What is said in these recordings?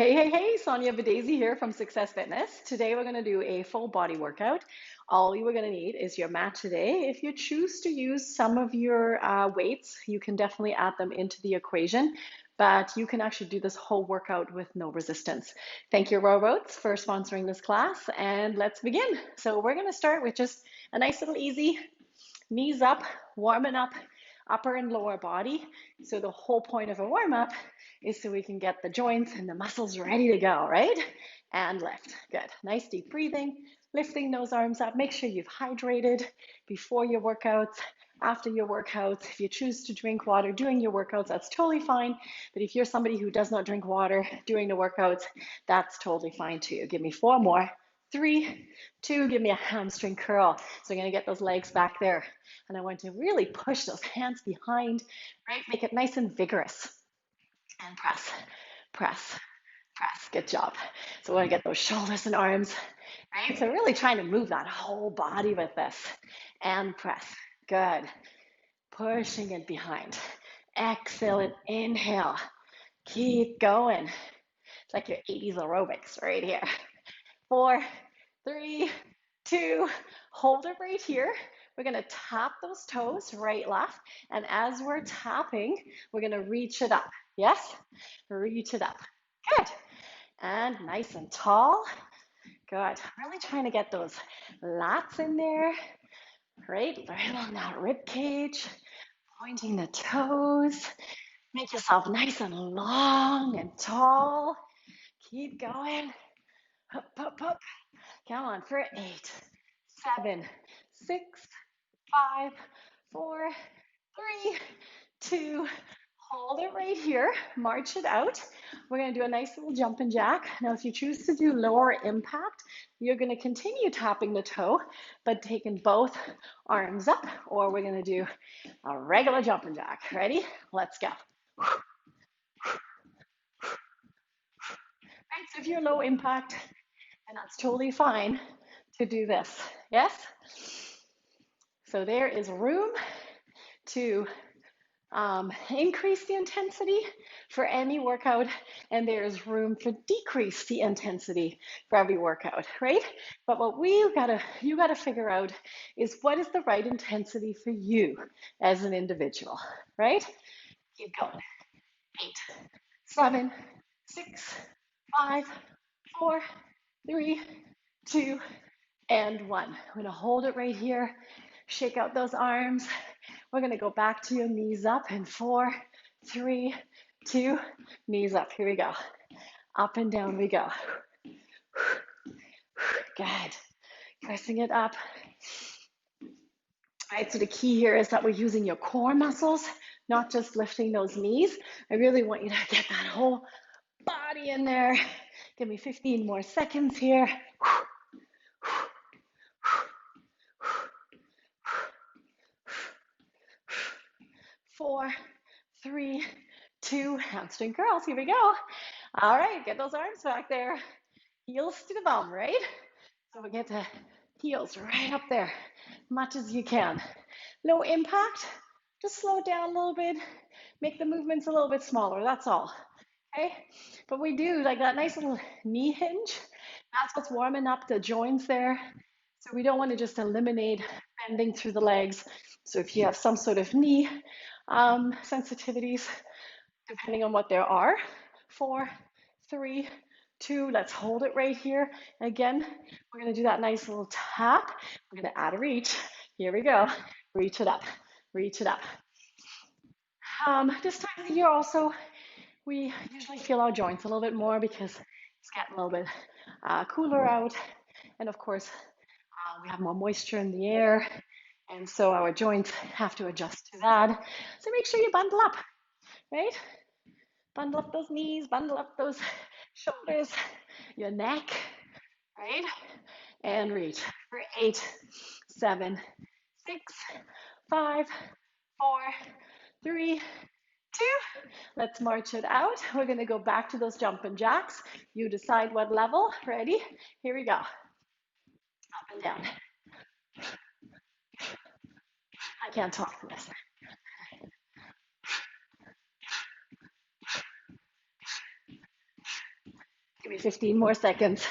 Hey, Sonja Daisy here from Success Fitness. Today we're going to do a full body workout. All you are going to need is your mat today. If you choose to use some of your weights, you can definitely add them into the equation, but you can actually do this whole workout with no resistance. Thank you, Rowboats, for sponsoring this class, and let's begin. So we're going to start with just a nice little easy knees up, warming up upper and lower body. So the whole point of a warm up is so we can get the joints and the muscles ready to go, right? And lift. Good. Nice deep breathing, lifting those arms up. Make sure you've hydrated before your workouts, after your workouts. If you choose to drink water during your workouts, that's totally fine. But if you're somebody who does not drink water during the workouts, that's totally fine too. Give me 4 more. 3, 2, give me a hamstring curl. So I'm going to get those legs back there. And I want to really push those hands behind, right? Make it nice and vigorous. And press, press, press. Good job. So we want to get those shoulders and arms, right? So really trying to move that whole body with this. And press. Good. Pushing it behind. Exhale and inhale. Keep going. It's like your 80s aerobics right here. 4, 3, 2, hold it right here. We're going to tap those toes, right, left. And as we're tapping, we're going to reach it up. Yes? Reach it up. Good. And nice and tall. Good. Really trying to get those lats in there, right? Right along that rib cage. Pointing the toes. Make yourself nice and long and tall. Keep going. Up, up, up. Come on for 8, 7, 6, 5, 4, 3, 2. Hold it right here. March it out. We're going to do a nice little jumping jack. Now, if you choose to do lower impact, you're going to continue tapping the toe, but taking both arms up, or we're going to do a regular jumping jack. Ready? Let's go. Right, so if you're low impact, and that's totally fine to do this. Yes? So there is room to increase the intensity for any workout, and there's room to decrease the intensity for every workout, right? But what you gotta figure out is what is the right intensity for you as an individual, right? Keep going. 8, 7, 6, 5, 4, 3, 2, and 1. I'm gonna hold it right here. Shake out those arms. We're gonna go back to your knees up in 4, 3, 2, knees up. Here we go. Up and down we go. Good. Pressing it up. All right, so the key here is that we're using your core muscles, not just lifting those knees. I really want you to get that whole body in there. Give me 15 more seconds here. 4, 3, 2, hamstring curls. Here we go. All right, get those arms back there. Heels to the bum, right? So we get the heels right up there, much as you can. Low impact, just slow it down a little bit. Make the movements a little bit smaller, that's all. Okay? But we do like that nice little knee hinge. That's what's warming up the joints there. So we don't want to just eliminate bending through the legs. So if you have some sort of knee sensitivities, depending on what there are, 4, 3, 2, let's hold it right here. Again, we're going to do that nice little tap. We're going to add a reach. Here we go. Reach it up. Reach it up. This time of the year also, we usually feel our joints a little bit more because it's getting a little bit cooler out. And of course, we have more moisture in the air. And so our joints have to adjust to that. So make sure you bundle up, right? Bundle up those knees, bundle up those shoulders, your neck, right? And reach for 8, 7, 6, 5, 4, 3, 2. Let's march it out. We're going to go back to those jumping jacks. You decide what level. Ready? Here we go. Up and down. I can't talk to this. Give me 15 more seconds.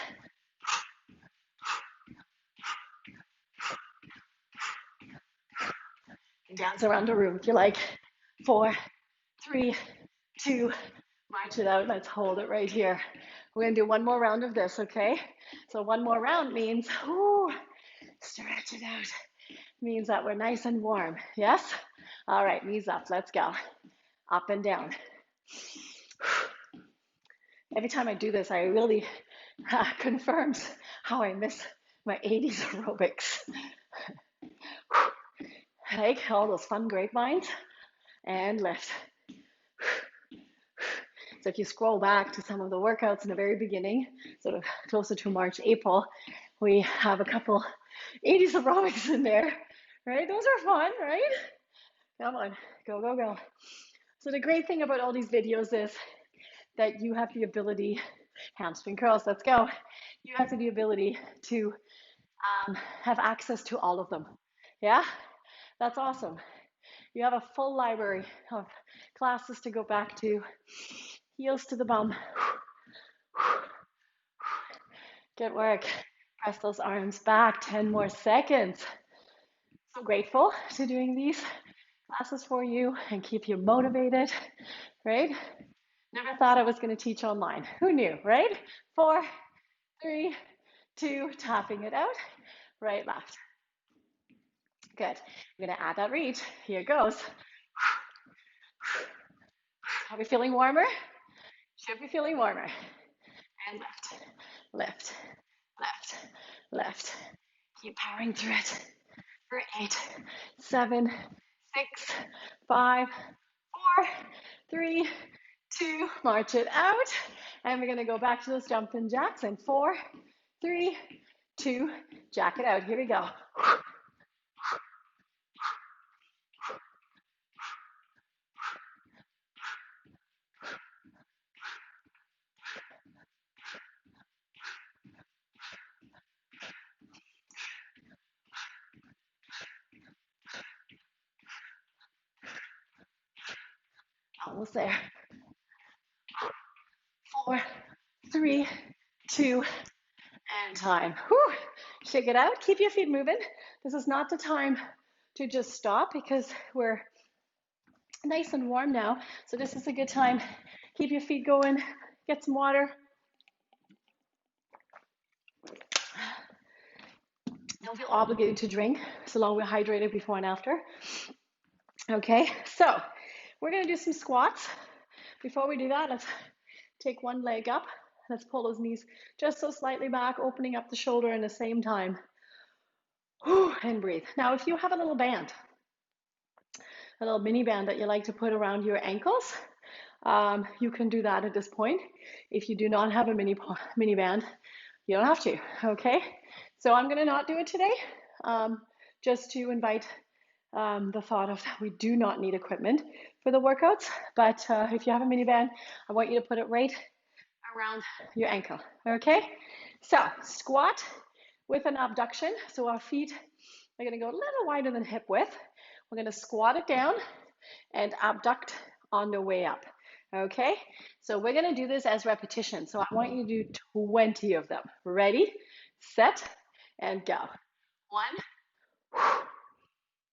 Dance around the room if you like. 4, 3, 2, march it out. Let's hold it right here. We're going to do one more round of this, okay? So one more round means, ooh, stretch it out. Means that we're nice and warm. Yes? All right, knees up. Let's go. Up and down. Every time I do this, I really confirms how I miss my 80s aerobics. Take all those fun grapevines and lift. So if you scroll back to some of the workouts in the very beginning, sort of closer to March, April, we have a couple 80s aerobics in there, right? Those are fun, right? Come on, go, go, go. So the great thing about all these videos is that you have the ability, hamstring curls, let's go. You have the ability to have access to all of them. Yeah, that's awesome. You have a full library of classes to go back to. Heels to the bum. Good work. Press those arms back. 10 more seconds. So grateful to doing these classes for you and keep you motivated, right? Never thought I was going to teach online. Who knew, right? 4, 3, 2, tapping it out. Right, left. Good. I'm going to add that reach. Here goes. Are we feeling warmer? Should be feeling warmer. And lift, lift, lift, lift. Keep powering through it. For 8, 7, 6, 5, 4, 3, 2, march it out. And we're going to go back to those jumping jacks in 4, 3, 2, jack it out. Here we go. Almost there. 4, 3, 2, and time. Whew. Shake it out. Keep your feet moving. This is not the time to just stop because we're nice and warm now. So this is a good time. Keep your feet going. Get some water. Don't feel obligated to drink so long we're hydrated before and after. Okay, so we're going to do some squats. Before we do that, let's take one leg up. Let's pull those knees just so slightly back, opening up the shoulder in the same time. And breathe. Now, if you have a little band, a little mini band that you like to put around your ankles, you can do that at this point. If you do not have a mini band, you don't have to, okay? So I'm gonna not do it today, just to invite the thought of that we do not need equipment for the workouts, but if you have a mini band, I want you to put it right around your ankle, okay? So squat with an abduction, so our feet are gonna go a little wider than hip width. We're gonna squat it down and abduct on the way up, okay? So we're gonna do this as repetition, so I want you to do 20 of them. Ready, set, and go. 1,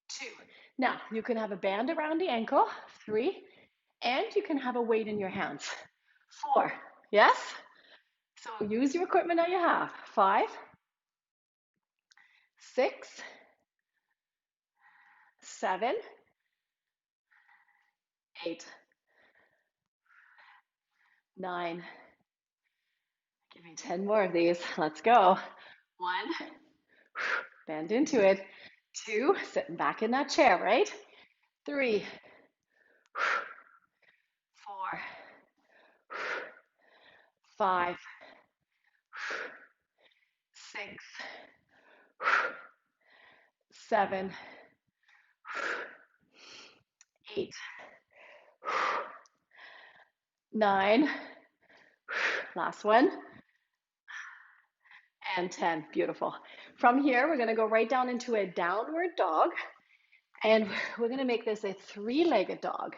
2. Now, you can have a band around the ankle, 3, and you can have a weight in your hands, 4, yes? So use your equipment that you have, 5, 6, 7, 8, 9, give me 10 more of these, let's go. 1, bend into it. 2, sitting back in that chair, right? 3, 4, 5, 6, 7, 8, 9, last one, and 10. Beautiful. From here, we're going to go right down into a downward dog, and we're going to make this a 3-legged dog.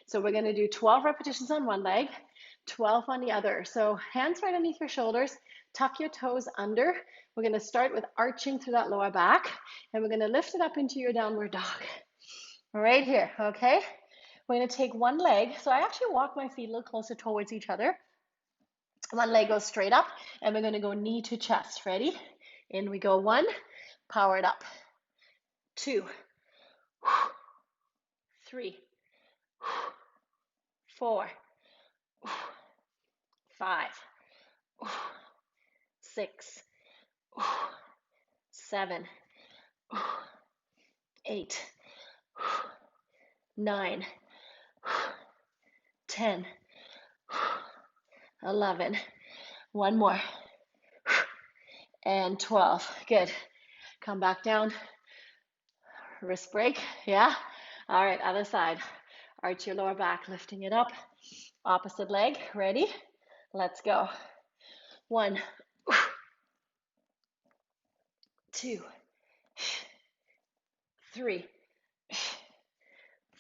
So we're going to do 12 repetitions on one leg, 12 on the other. So hands right underneath your shoulders, tuck your toes under. We're going to start with arching through that lower back, and we're going to lift it up into your downward dog. Right here, okay? We're going to take one leg. So I actually walk my feet a little closer towards each other. One leg goes straight up, and we're going to go knee to chest. Ready? In we go. 1, power it up. 2, 3, 4, 5, 6, 7, 8, 9, 10, 11. One more. And 12. Good. Come back down. Wrist break. Yeah. All right. Other side. Arch your lower back, lifting it up. Opposite leg. Ready? Let's go. 1, 2, 3,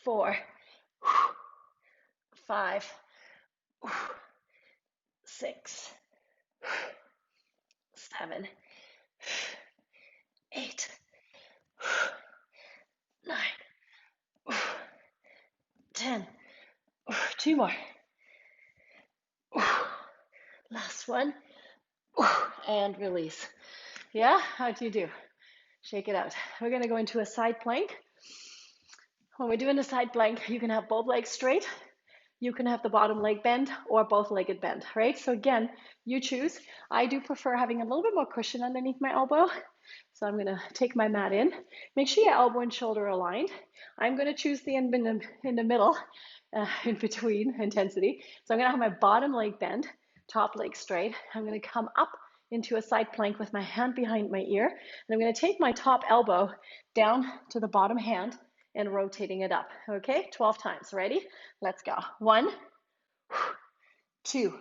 4, 5, 6, 7, 8, 9, 10. 2 more. Last one. And release. Yeah? How'd you do? Shake it out. We're going to go into a side plank. When we're doing a side plank, you can have both legs straight. You can have the bottom leg bend or both legged bend, right? So again, you choose. I do prefer having a little bit more cushion underneath my elbow. So I'm going to take my mat in. Make sure your elbow and shoulder are aligned. I'm going to choose the in the middle, in between intensity. So I'm going to have my bottom leg bend, top leg straight. I'm going to come up into a side plank with my hand behind my ear. And I'm going to take my top elbow down to the bottom hand and rotating it up. Okay, 12 times. Ready? Let's go. 1, 2,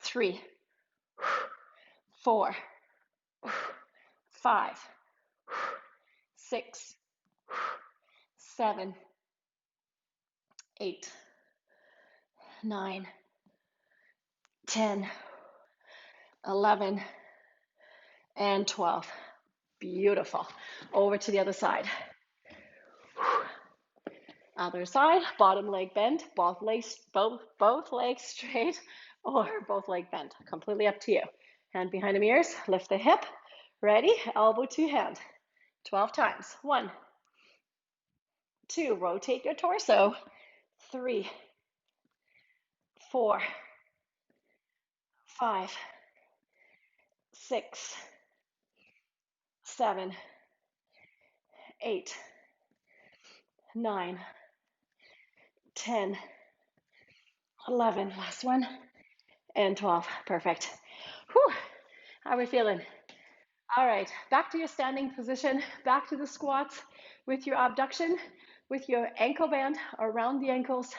3, 4, 5, 6, 7, 8, 9, 10, 11, and 12. Beautiful. Over to the other side. Other side, bottom leg bend, both legs straight, or both leg bent. Completely up to you. Hand behind the ears, lift the hip. Ready? Elbow to hand. 12 times. 1, 2, rotate your torso. 3, 4, 5, 6, 7, 8, 9, 10, 11, last one, and 12. Perfect. Whew. How are we feeling? All right, back to your standing position, back to the squats with your abduction, with your ankle band around the ankles,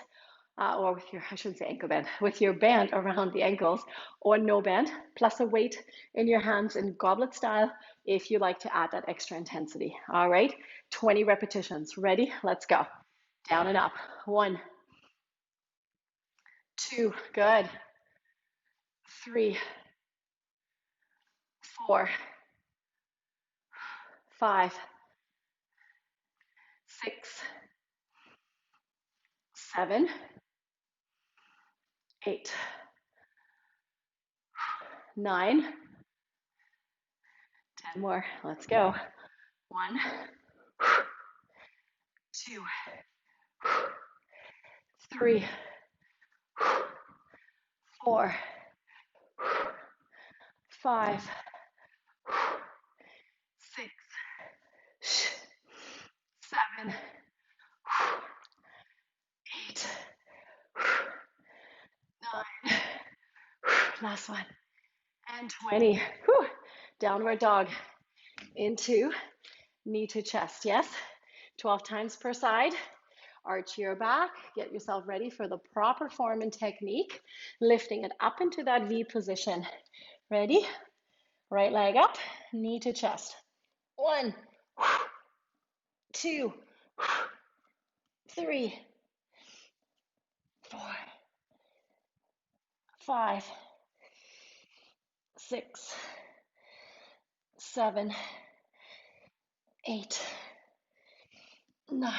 or with your, I shouldn't say ankle band, with your band around the ankles, or no band, plus a weight in your hands in goblet style if you like to add that extra intensity. All right, 20 repetitions. Ready? Let's go. Down and up. 1, 2, good. 3, 4, 5, 6, 7, 8, 9, 10 more. Let's go. 1, 2, 3, 4, 5, 6, 7, 8, 9. Last one. And 20. Whew. Downward dog into knee to chest. Yes? 12 times per side. Arch your back. Get yourself ready for the proper form and technique. Lifting it up into that V position. Ready? Right leg up, knee to chest. 1, 2, 3, 4, 5, 6, 7, 8, 9,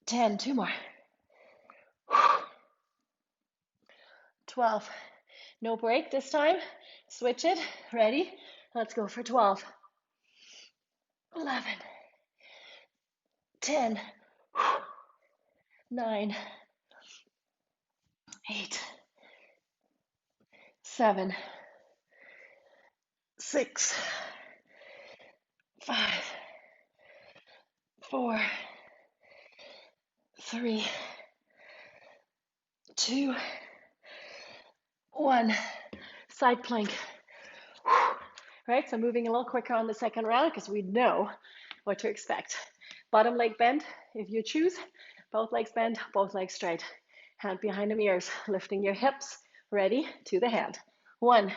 10. Two more. 12. No break this time. Switch it. Ready? Let's go for 12. 11, 10, 9, 8, 7, 6, 5, 4, 3, 2, 1. Side plank. Right, so moving a little quicker on the second round because we know what to expect. Bottom leg bend if you choose. Both legs bend, both legs straight. Hand behind the ears, lifting your hips. Ready to the hand. 1,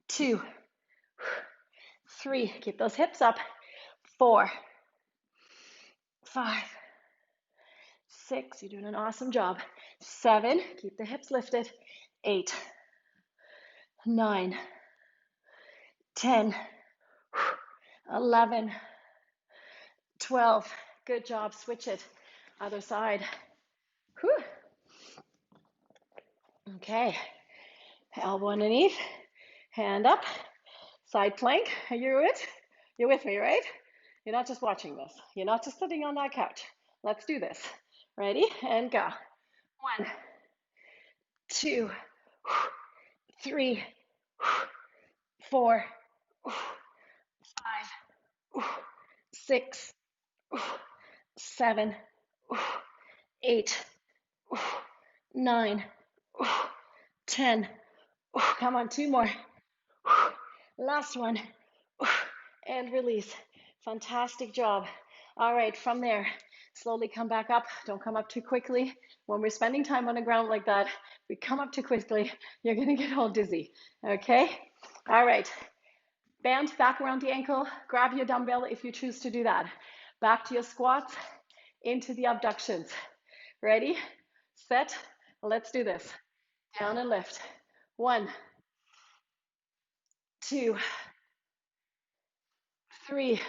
2, 3. Keep those hips up. 4, 5, 6. You're doing an awesome job. 7. Keep the hips lifted. 8, 9, 10, 11, 12. Good job. Switch it. Other side. Whew. Okay. Elbow underneath. Hand up. Side plank. Are you with? You're with me, right? You're not just watching this. You're not just sitting on that couch. Let's do this. Ready? And go. 1, 2, 3, 4, 5, 6, 7, 8, 9, 10. Come on, 2 more. Last one. And release. Fantastic job. All right, from there, slowly come back up. Don't come up too quickly. When we're spending time on the ground like that, we come up too quickly, you're going to get all dizzy. Okay? All right. Band back around the ankle. Grab your dumbbell if you choose to do that. Back to your squats, into the abductions. Ready? Set. Let's do this. Down and lift. 1, 2, 3,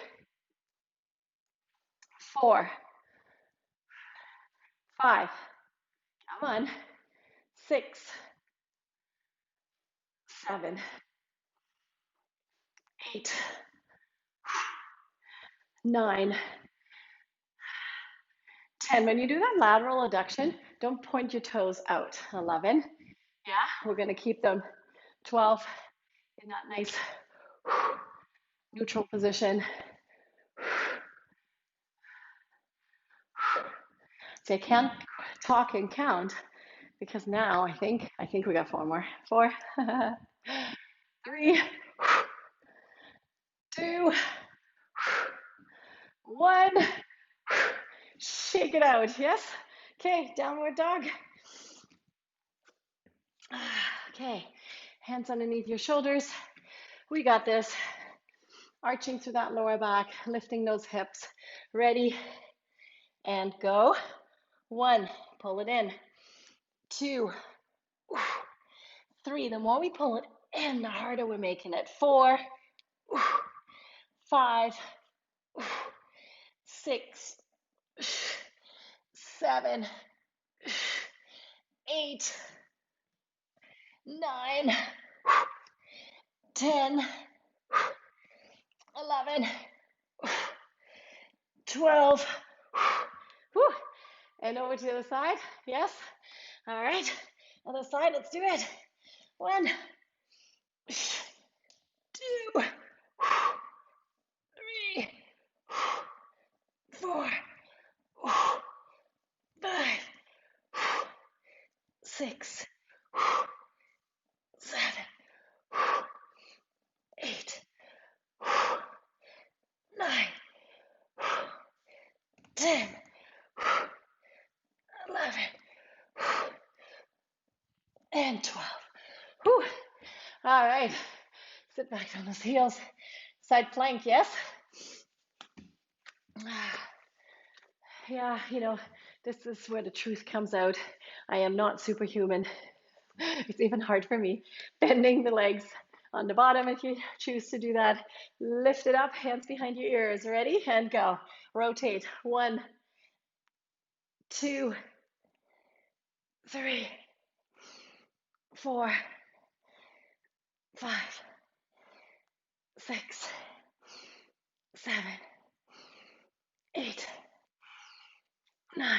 4, 5. Come on. 6, 7, 8, 9, 10. When you do that lateral adduction, don't point your toes out. 11. Yeah, we're going to keep them. 12 in that nice neutral position. So I can't talk and count because now I think we got 4 more. 4, 3, 2, 1. Shake it out. Yes? Okay, downward dog. Okay, hands underneath your shoulders. We got this. Arching through that lower back, lifting those hips. Ready, and go. 1, pull it in. 2, 3. The more we pull it in, the harder we're making it. 4, 5, 6, 7, 8, 9, 10, 11, 12. And over to the other side. Yes. All right. Other side. Let's do it. 1, 2, 3, 4, 5, 6, 7, 8, 9, 10, 11, and 12. Whew. All right. Sit back on those heels. Side plank, yes? Yeah, this is where the truth comes out. I am not superhuman. It's even hard for me. Bending the legs on the bottom if you choose to do that. Lift it up, hands behind your ears. Ready? And go. Rotate. 1, 2, 3, 4, 5, 6, 7, 8, 9,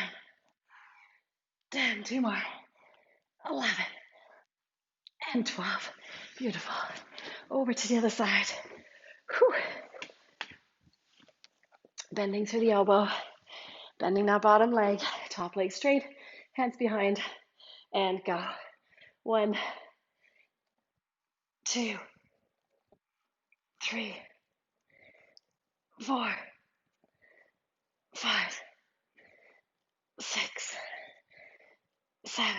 10. Two more. 11 and 12. Beautiful. Over to the other side. Whew. Bending through the elbow. Bending that bottom leg. Top leg straight. Hands behind. And go. 1, 2, 3, 4, 5, 6, 7,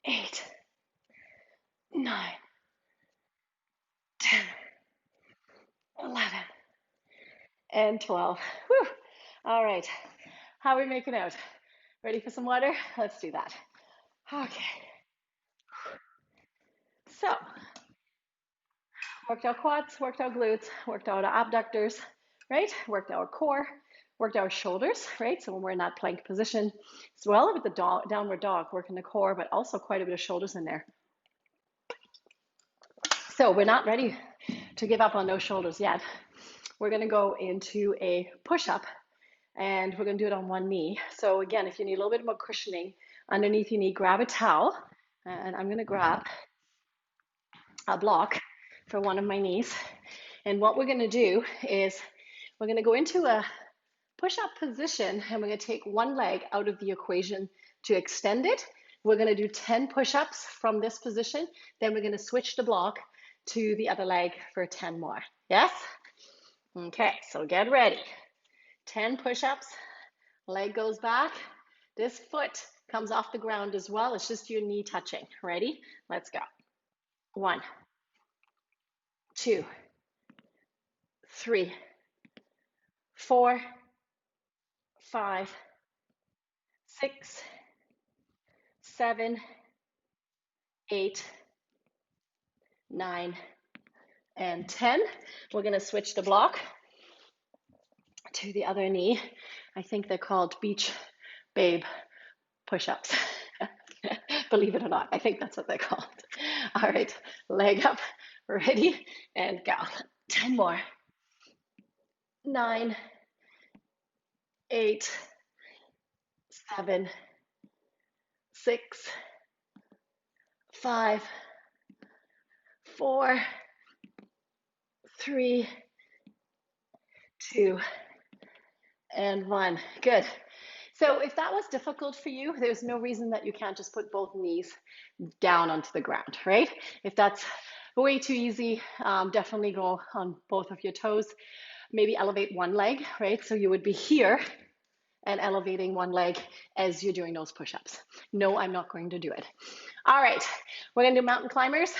8, 9, 10, 11, and 12. Whew. All right. How are we making out? Ready for some water? Let's do that. Okay. So, worked our quads, worked our glutes, worked out our abductors, right? Worked our core, worked our shoulders, right? So when we're in that plank position, as well with the downward dog, working the core, but also quite a bit of shoulders in there. So we're not ready to give up on those shoulders yet. We're gonna go into a push-up and we're gonna do it on one knee. So again, if you need a little bit more cushioning underneath your knee, grab a towel, and I'm gonna grab a block for one of my knees. And what we're gonna do is we're gonna go into a push-up position and we're gonna take one leg out of the equation to extend it. We're gonna do 10 push-ups from this position. Then we're gonna switch the block to the other leg for 10 more. Yes? Okay, so get ready. 10 push-ups, leg goes back. This foot comes off the ground as well. It's just your knee touching. Ready? Let's go. 1, 2, 3, 4, 5, 6, 7, 8, 9, and 10. We're going to switch the block to the other knee. I think they're called beach babe push-ups. Believe it or not, I think that's what they're called. All right, leg up, ready, and go. 10 more. 9, 8, 7, 6, 5, 4, 3, 2, and 1. Good. So if that was difficult for you, there's no reason that you can't just put both knees down onto the ground, right? If that's way too easy, definitely go on both of your toes. Maybe elevate one leg, right? So you would be here and elevating one leg as you're doing those push-ups. No, I'm not going to do it. All right, we're gonna do mountain climbers.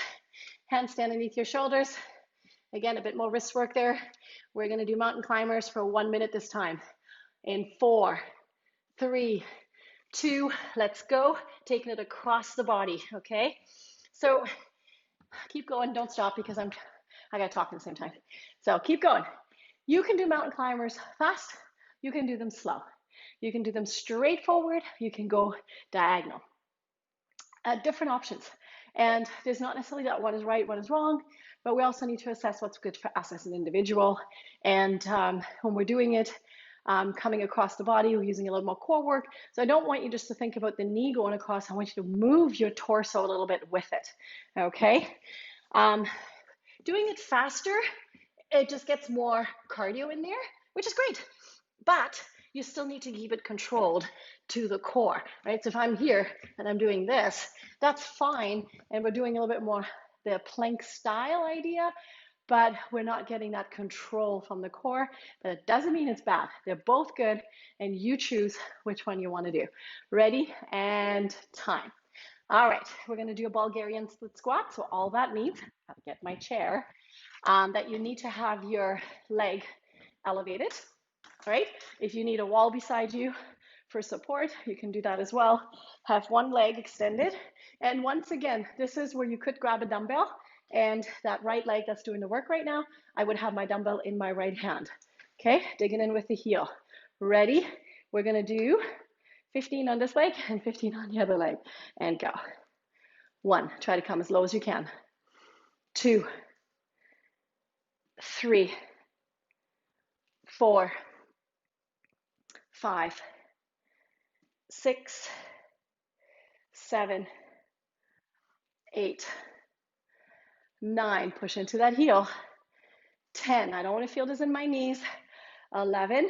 Hands stand underneath your shoulders. Again, a bit more wrist work there. We're gonna do mountain climbers for 1 minute this time. In 4, 3, 2, let's go. Taking it across the body, okay? So keep going, don't stop because I gotta talk at the same time. So keep going. You can do mountain climbers fast, you can do them slow. You can do them straight forward, you can go diagonal. Different options. And there's not necessarily that one is right, one is wrong, but we also need to assess what's good for us as an individual. And when we're doing it, coming across the body, we're using a little more core work. So I don't want you just to think about the knee going across. I want you to move your torso a little bit with it, okay? Doing it faster, it just gets more cardio in there, which is great. But you still need to keep it controlled to the core, right? So if I'm here and I'm doing this, that's fine. And we're doing a little bit more the plank style idea, but we're not getting that control from the core. But it doesn't mean it's bad. They're both good, and you choose which one you want to do. Ready and time. All right, we're going to do a Bulgarian split squat. So all that means, I'll get my chair, that you need to have your leg elevated, right? If you need a wall beside you, for support. You can do that as well. Have one leg extended. And once again, this is where you could grab a dumbbell, and that right leg that's doing the work right now, I would have my dumbbell in my right hand. Okay, digging in with the heel. Ready? We're gonna do 15 on this leg and 15 on the other leg, and go. 1, try to come as low as you can. 2, 3, 4, 5, 6, 7, 8, 9, push into that heel. 10, I don't want to feel this in my knees. 11,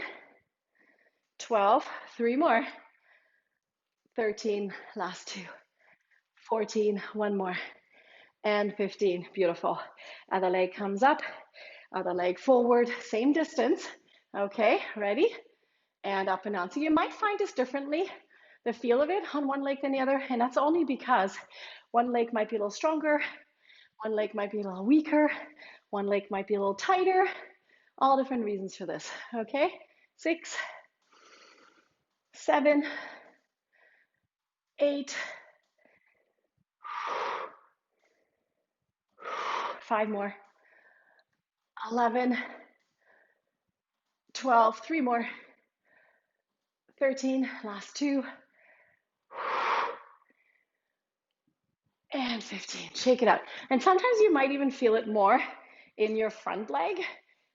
12, 3 more. 13, last 2. 14, 1 more. And 15, beautiful. Other leg comes up, other leg forward, same distance. Okay, ready? And up and down. So you might find this differently, the feel of it on one leg than the other, and that's only because one leg might be a little stronger, one leg might be a little weaker, one leg might be a little tighter, all different reasons for this, okay? 6, 7, 8, 5 more, 11, 12, 3 more, 13, last 2, and 15. Shake it out. And sometimes you might even feel it more in your front leg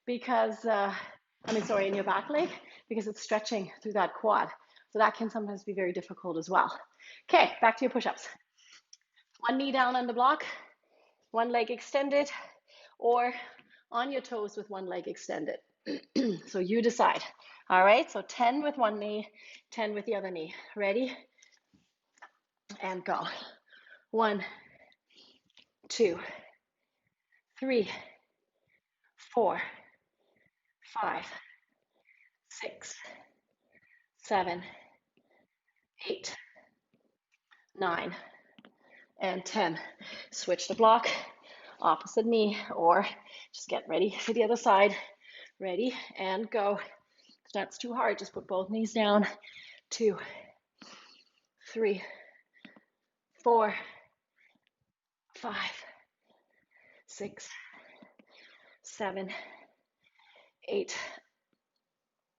because, in your back leg, because it's stretching through that quad. So that can sometimes be very difficult as well. Okay, back to your push-ups. One knee down on the block, one leg extended, or on your toes with one leg extended. So you decide. All right, so 10 with one knee, 10 with the other knee. Ready? And go. 1, 2, 3, 4, 5, 6, 7, 8, 9, and 10. Switch the block, opposite knee, or just get ready for the other side. Ready, and go. If that's too hard, just put both knees down. 2, 3, 4, 5, 6, 7, 8,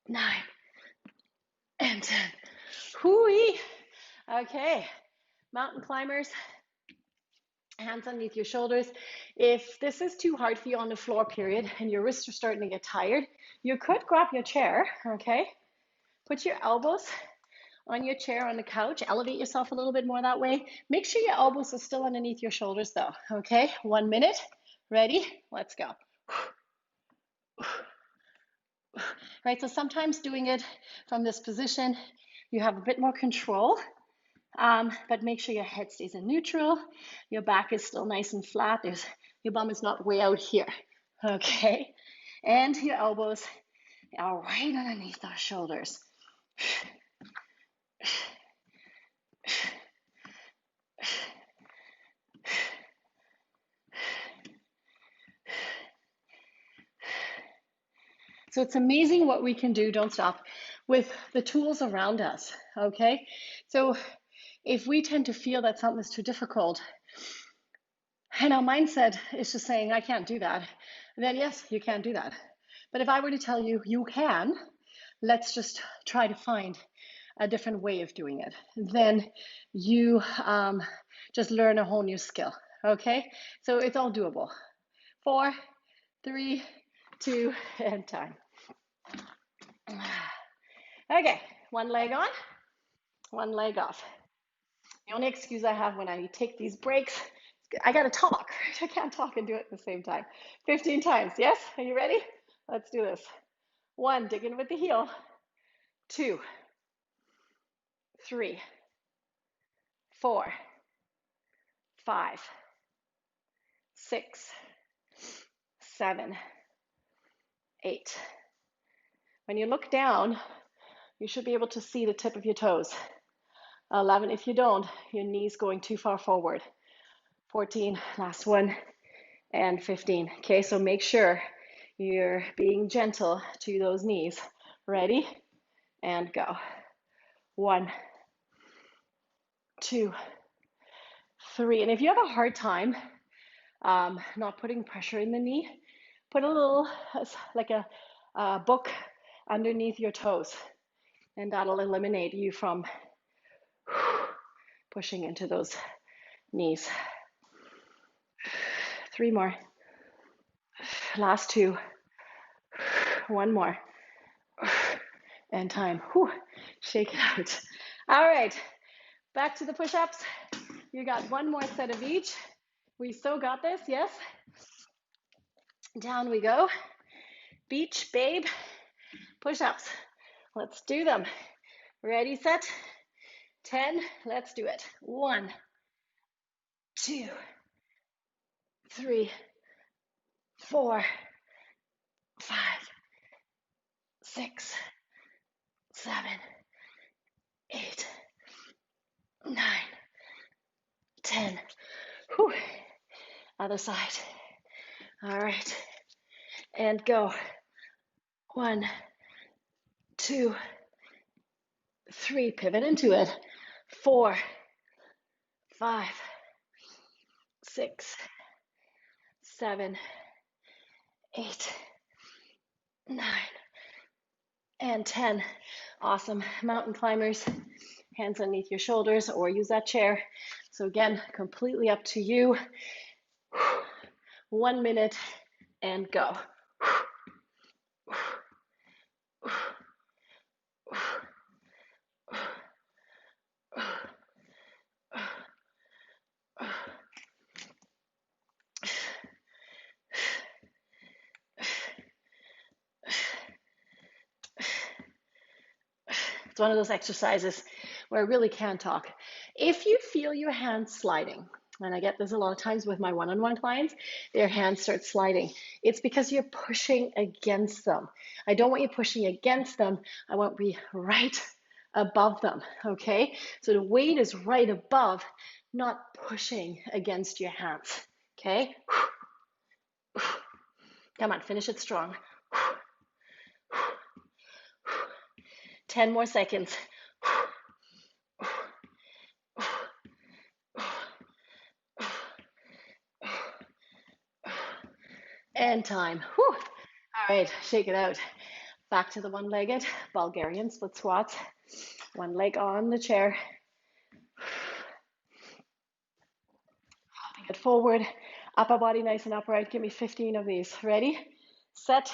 9, and 10. Hoo-wee. Okay, mountain climbers, hands underneath your shoulders. If this is too hard for you on the floor, period, and your wrists are starting to get tired, you could grab your chair, okay? Put your elbows on your chair on the couch. Elevate yourself a little bit more that way. Make sure your elbows are still underneath your shoulders though, okay? 1 minute. Ready? Let's go. Right, so sometimes doing it from this position, you have a bit more control, but make sure your head stays in neutral. Your back is still nice and flat. Your bum is not way out here, okay? And your elbows are right underneath our shoulders. So it's amazing what we can do, don't stop, with the tools around us, okay? So if we tend to feel that something is too difficult, and our mindset is just saying, I can't do that, then yes, you can't do that. But if I were to tell you, you can, let's just try to find a different way of doing it. Then you just learn a whole new skill, okay? So it's all doable. 4, 3, 2, and time. Okay, one leg on, one leg off. The only excuse I have when I take these breaks, I gotta talk. I can't talk and do it at the same time. 15 times, yes? Are you ready? Let's do this. 1, dig in with the heel. 2, 3, 4, 5, 6, 7, 8. When you look down, you should be able to see the tip of your toes. 11, if you don't, your knee's going too far forward. 14, last one, and 15. Okay, so make sure you're being gentle to those knees. Ready? And go. 1, 2, 3. And if you have a hard time not putting pressure in the knee, put a little, like a book underneath your toes, and that'll eliminate you from pushing into those knees. 3 more. Last 2. 1 more. And time. Whew. Shake it out. All right. Back to the push-ups. You got 1 more set of each. We still got this, yes? Down we go. Beach, babe. Push-ups. Let's do them. Ready, set. 10. Let's do it. 1, 2, 3, 4, 5, 6, 7, 8, 9, 10. Whew. Other side. All right. And go. 1, 2, 3. Pivot into it. 4, 5, 6, 7, 8, 9, and 10. Awesome. Mountain climbers, hands underneath your shoulders or use that chair. So again, completely up to you. 1 minute and go. It's one of those exercises where I really can't talk. If you feel your hands sliding, and I get this a lot of times with my one-on-one clients, their hands start sliding. It's because you're pushing against them. I don't want you pushing against them. I want to be right above them, okay? So the weight is right above, not pushing against your hands, okay? Come on, finish it strong. 10 more seconds. And time. Whew. All right, shake it out. Back to the one-legged Bulgarian split squats. One leg on the chair. Hopping it forward. Upper body nice and upright. Give me 15 of these. Ready? Set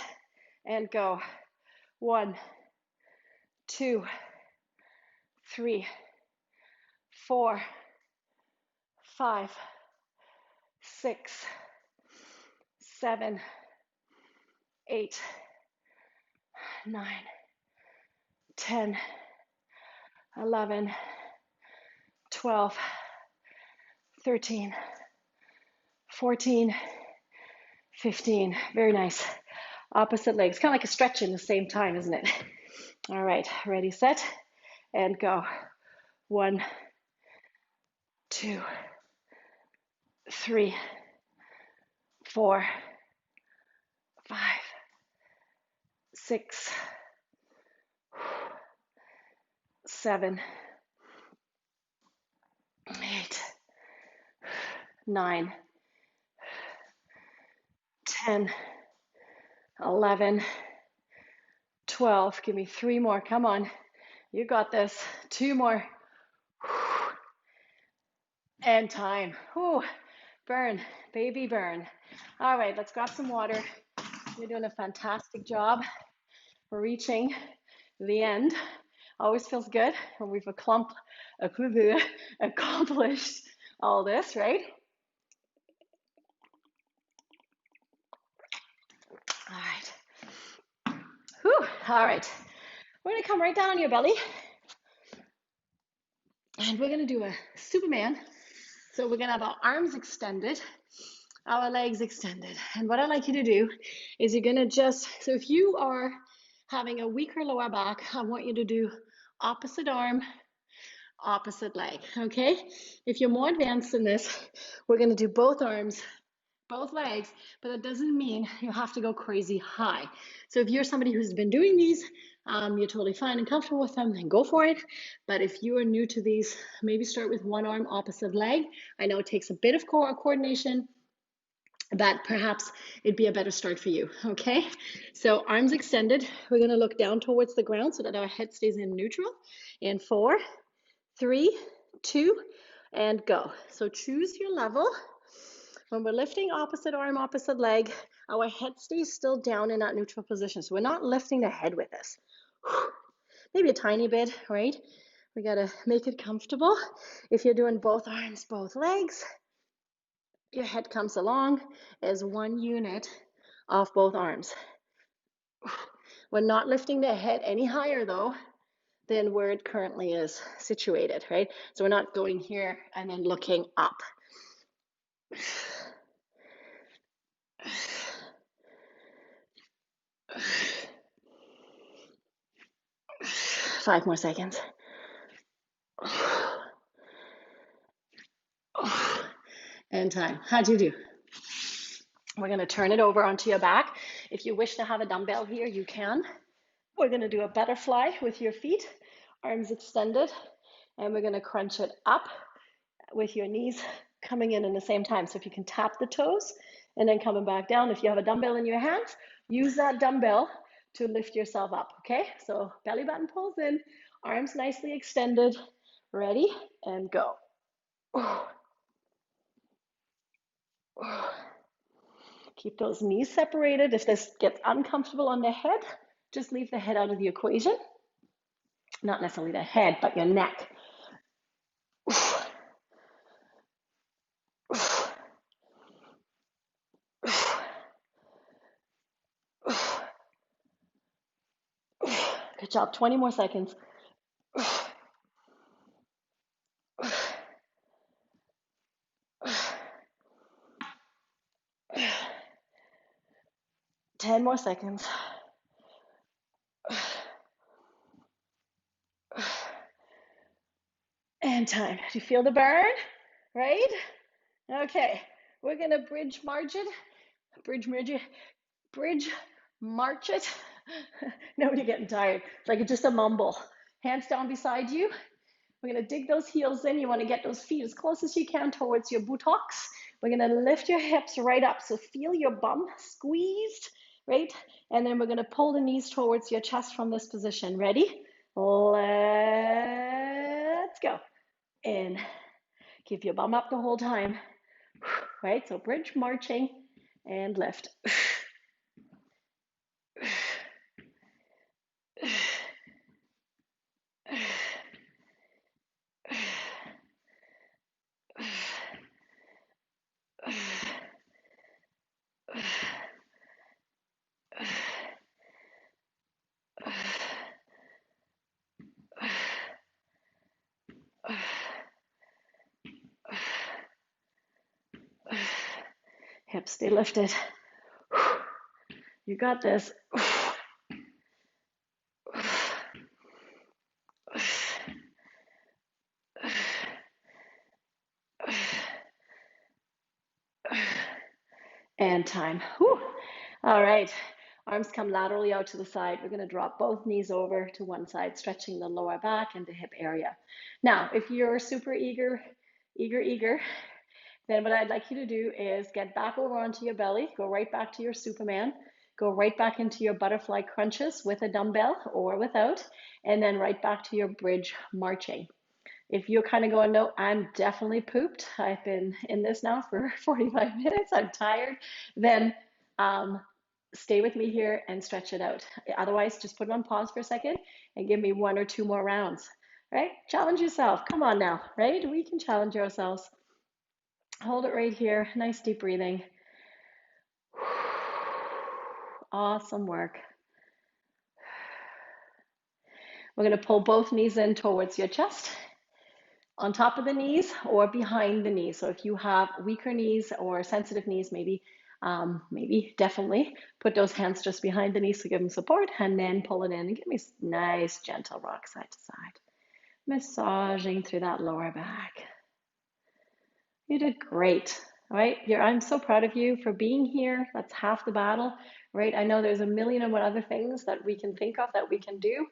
and go. 1, 2, 3, 4, 5, 6, 7, 8, 9, 10, 11, 12, 13, 14, 15. Very nice. Opposite legs. Kind of like a stretch in the same time, isn't it? All right. Ready, set, and go. 1, 2, 3, 4, 5, 6, 7, 8, 9, 10, 11, 12. Give me 3 more. Come on. You got this. 2 more. And time. Whew. Burn, baby, burn. All right, let's grab some water. You're doing a fantastic job reaching the end. Always feels good when we've accomplished all this, right? All right. Whew. All right. We're going to come right down on your belly. And we're going to do a Superman. So we're going to have our arms extended, our legs extended. And what I'd like you to do is you're going to just, so if you are having a weaker lower back, I want you to do opposite arm, opposite leg, okay? If you're more advanced than this, we're going to do both arms, both legs, but that doesn't mean you have to go crazy high. So if you're somebody who's been doing these you're totally fine and comfortable with them, then go for it. But if you are new to these, maybe start with one arm, opposite leg. I know it takes a bit of coordination, but perhaps it'd be a better start for you, okay? So arms extended. We're gonna look down towards the ground so that our head stays in neutral. In 4, 3, 2, and go. So choose your level. When we're lifting opposite arm, opposite leg, our head stays still down in that neutral position. So we're not lifting the head with this. Maybe a tiny bit, right? We gotta make it comfortable. If you're doing both arms, both legs, your head comes along as one unit of both arms. We're not lifting the head any higher though than where it currently is situated, right? So we're not going here and then looking up. 5 more seconds. And time. How'd you do? We're going to turn it over onto your back. If you wish to have a dumbbell here, you can. We're going to do a butterfly with your feet, arms extended, and we're going to crunch it up with your knees coming in the same time. So if you can tap the toes and then coming back down. If you have a dumbbell in your hands, use that dumbbell to lift yourself up, okay? So belly button pulls in, arms nicely extended, ready, and go. Keep those knees separated. If this gets uncomfortable on the head, just leave the head out of the equation. Not necessarily the head, but your neck. 20 more seconds. 10 more seconds. And time. Do you feel the burn? Right? Okay. We're going to bridge march it. Bridge march it. Nobody getting tired. It's like just a mumble. Hands down beside you. We're going to dig those heels in. You want to get those feet as close as you can towards your buttocks. We're going to lift your hips right up. So feel your bum squeezed, right? And then we're going to pull the knees towards your chest from this position. Ready? Let's go. In. Keep your bum up the whole time. Right? So bridge marching and lift. Hips stay lifted. You got this. And time. Whew. All right. Arms come laterally out to the side. We're going to drop both knees over to one side, stretching the lower back and the hip area. Now, if you're super eager, then what I'd like you to do is get back over onto your belly, go right back to your Superman, go right back into your butterfly crunches with a dumbbell or without, and then right back to your bridge marching. If you're kind of going, no, I'm definitely pooped, I've been in this now for 45 minutes, I'm tired, then stay with me here and stretch it out. Otherwise, just put it on pause for a second and give me 1 or 2 more rounds, right? Challenge yourself. Come on now, right? We can challenge ourselves. Hold it right here. Nice deep breathing. Awesome work. We're going to pull both knees in towards your chest, on top of the knees or behind the knees. So if you have weaker knees or sensitive knees, maybe definitely put those hands just behind the knees to give them support, and then pull it in and give me nice gentle rock side to side, massaging through that lower back. You did great. right? I'm so proud of you for being here. That's half the battle, right? I know there's a million and one other things that we can think of that we can do,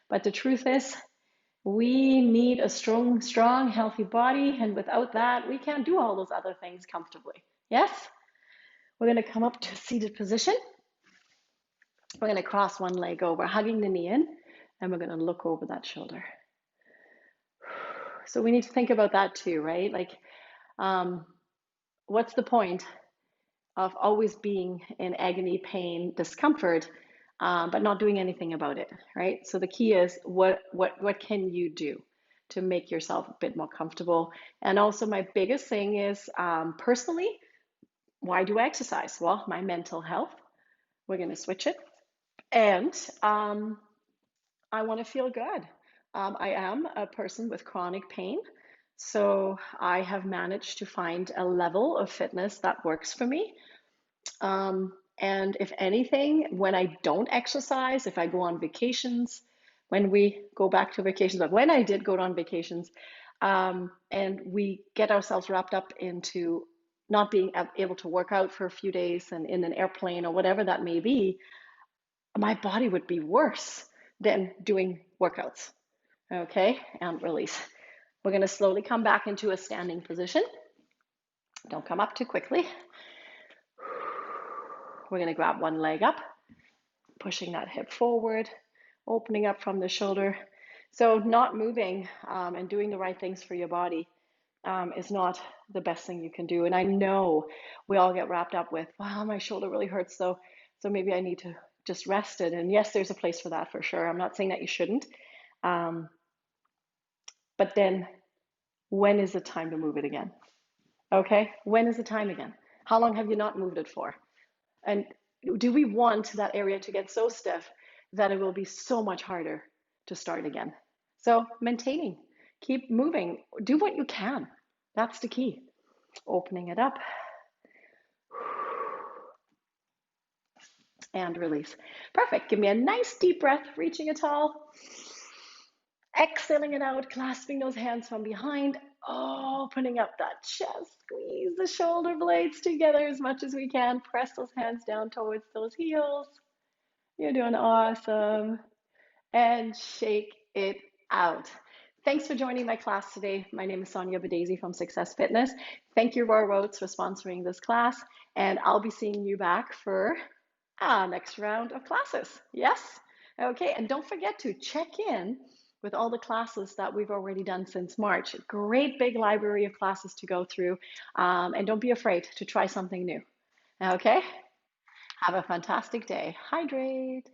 but the truth is, we need a strong, healthy body, and without that, we can't do all those other things comfortably. Yes? We're going to come up to a seated position. We're going to cross one leg over, hugging the knee in, and we're going to look over that shoulder. So we need to think about that too, right? Like, what's the point of always being in agony, pain, discomfort, but not doing anything about it, right? So the key is what can you do to make yourself a bit more comfortable? And also my biggest thing is personally, why do I exercise? Well, my mental health. We're going to switch it. And I want to feel good. I am a person with chronic pain. So I have managed to find a level of fitness that works for me. And if anything, when I don't exercise, if I go on vacations, when we go back to vacations, but when I did go on vacations, and we get ourselves wrapped up into not being able to work out for a few days and in an airplane or whatever that may be, my body would be worse than doing workouts. Okay, and release. We're going to slowly come back into a standing position. Don't come up too quickly. We're going to grab one leg up, pushing that hip forward, opening up from the shoulder. So not moving and doing the right things for your body is not the best thing you can do. And I know we all get wrapped up with, wow, my shoulder really hurts, so maybe I need to just rest it. And yes, there's a place for that for sure. I'm not saying that you shouldn't. But then when is the time to move it again? Okay, when is the time again? How long have you not moved it for? And do we want that area to get so stiff that it will be so much harder to start again? So maintaining, keep moving, do what you can. That's the key. Opening it up and release. Perfect. Give me a nice deep breath, reaching it tall. Exhaling it out, clasping those hands from behind, opening up that chest, squeeze the shoulder blades together as much as we can. Press those hands down towards those heels. You're doing awesome. And shake it out. Thanks for joining my class today. My name is Sonja Badesi from Success Fitness. Thank you, Royal Roads, for sponsoring this class. And I'll be seeing you back for our next round of classes. Yes? Okay, and don't forget to check in with all the classes that we've already done since March. Great big library of classes to go through. And don't be afraid to try something new. Okay? Have a fantastic day. Hydrate.